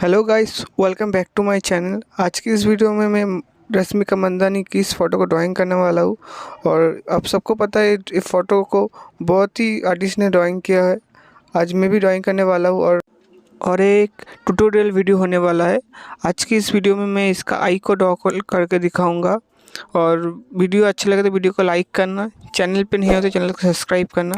Hello guys, welcome back to my channel. आज की इस वीडियो में मैं रश्मिका मंदानी की इस फ़ोटो को ड्राइंग करने वाला हूँ। और आप सबको पता है इस फ़ोटो को बहुत ही आर्टिस्ट ने ड्राइंग किया है। आज मैं भी ड्राइंग करने वाला हूँ और एक ट्यूटोरियल वीडियो होने वाला है। आज की इस वीडियो में मैं इसका आई को ड्रॉ करके दिखाऊँगा। और वीडियो अच्छा लगे तो वीडियो को लाइक करना, चैनल पर नहीं हो तो चैनल को सब्सक्राइब करना।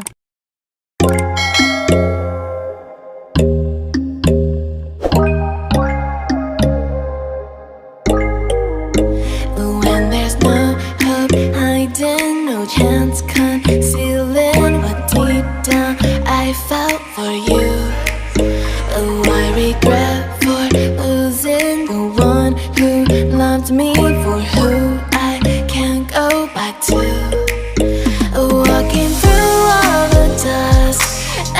No chance concealing what deep down I felt for you. Oh, I regret for losing the one who loved me, for who I can't go back to. Walking through all the dust,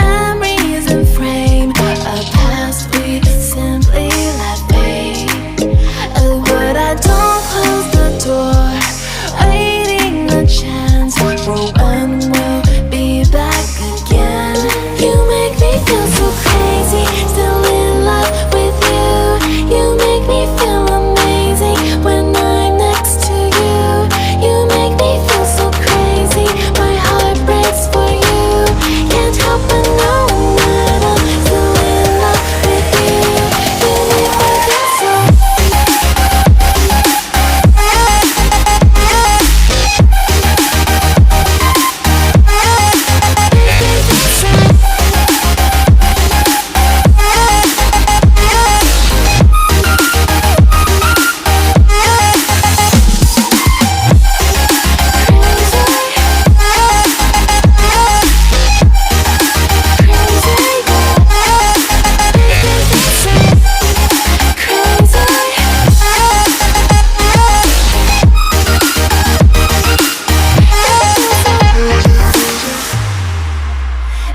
memories and frame, a past we simply let fade. Oh, but I don't close the door, waiting a chance for when we'll be back again. You make me feel so crazy, still in love with you. You make me feel amazing when I'm next to you. You make me feel so crazy, my heart breaks for you. Can't help but know that I'm still in love with you. You make me feel so.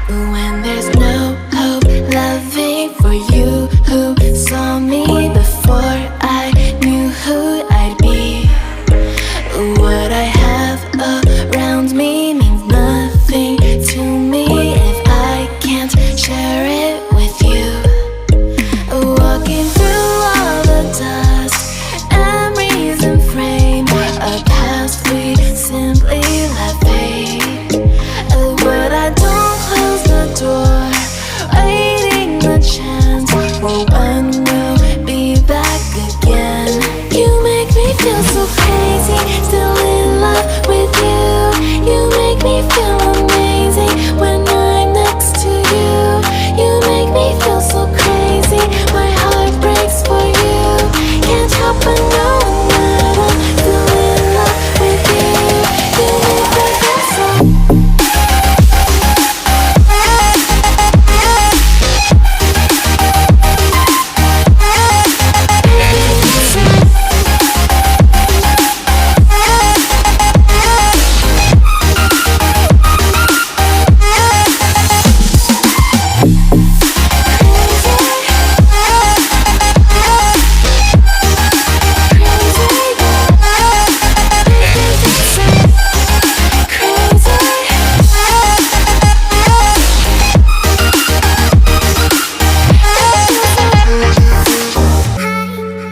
When there's no hope, loving for you who saw me before I knew who I'd be. What I have around me means nothing to me if I can't share it with you. Walking through all the dust, memories and frame, a past we simply let fade. But I don't close the door, waiting a chance for when we'll be back again. You make me feel so crazy, still in love with you. You make me feel amazing when I'm next to you. You make me feel so crazy, my heart breaks for you. Can't help but know that I'm still in love with you. You make me feel so.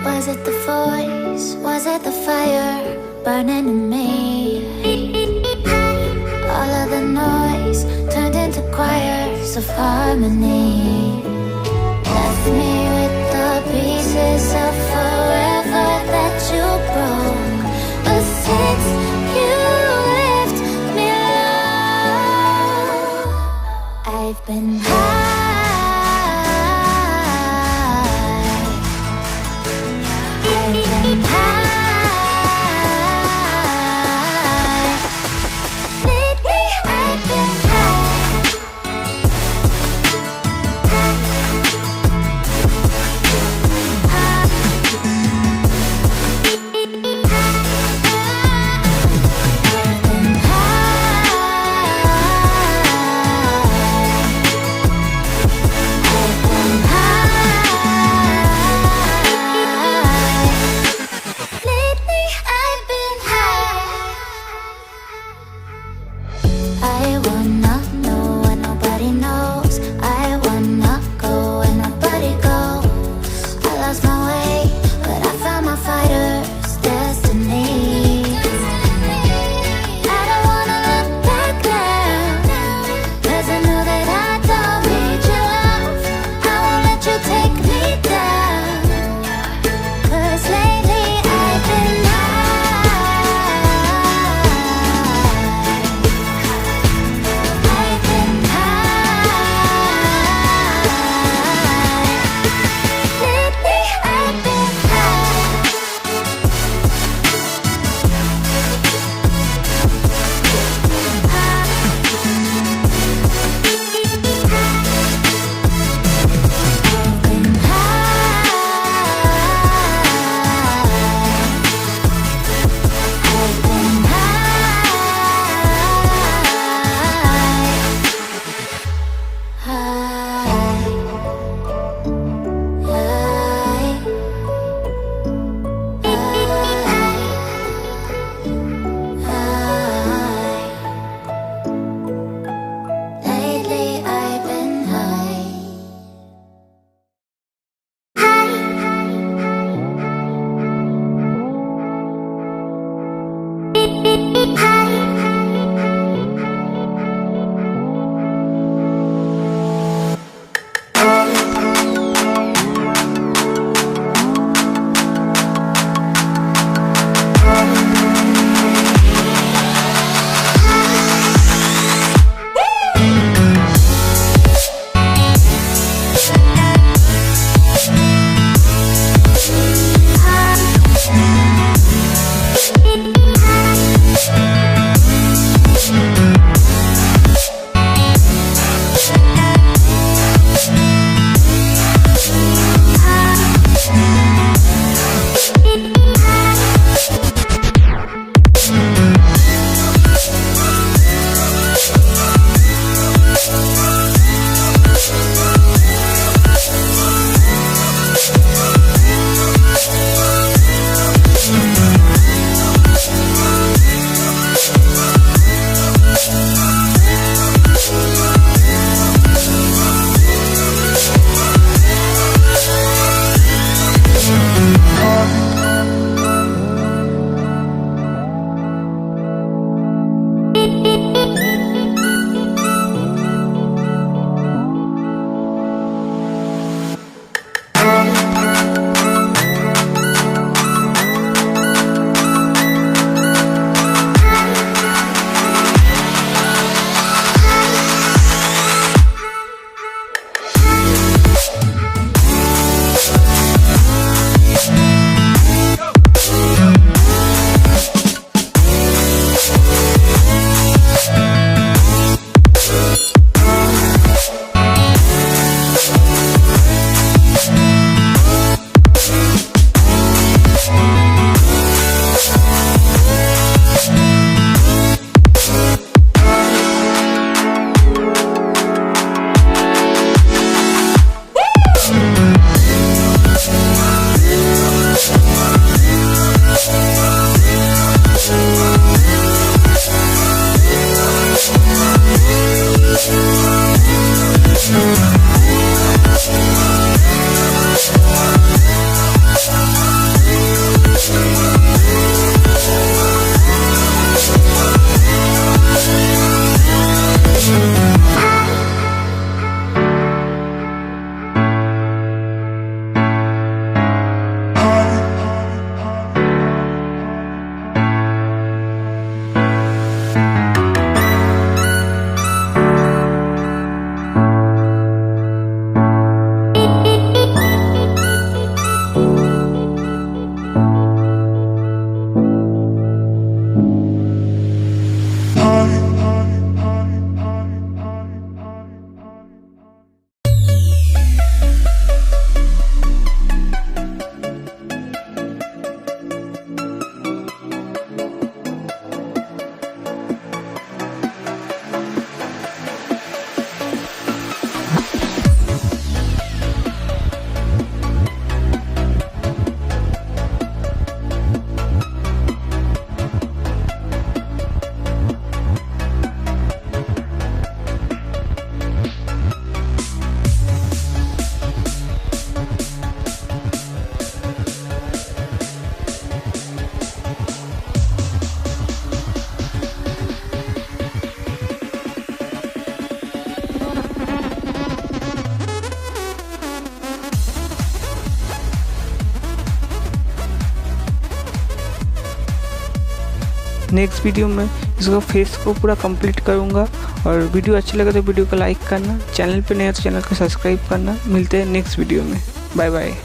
Was it the voice? Was it the fire burning in me? All of the noise turned into choirs of harmony. Left me with the pieces of forever that you broke. But since you left me alone, I've been high. Next video में इसको face को पूरा complete करूँगा। और video अच्छी लगे तो video को लाइक करना, चैनल पे नए हो तो चैनल को सब्सक्राइब करना। मिलते हैं नेक्स्ट वीडियो में, बाय बाय।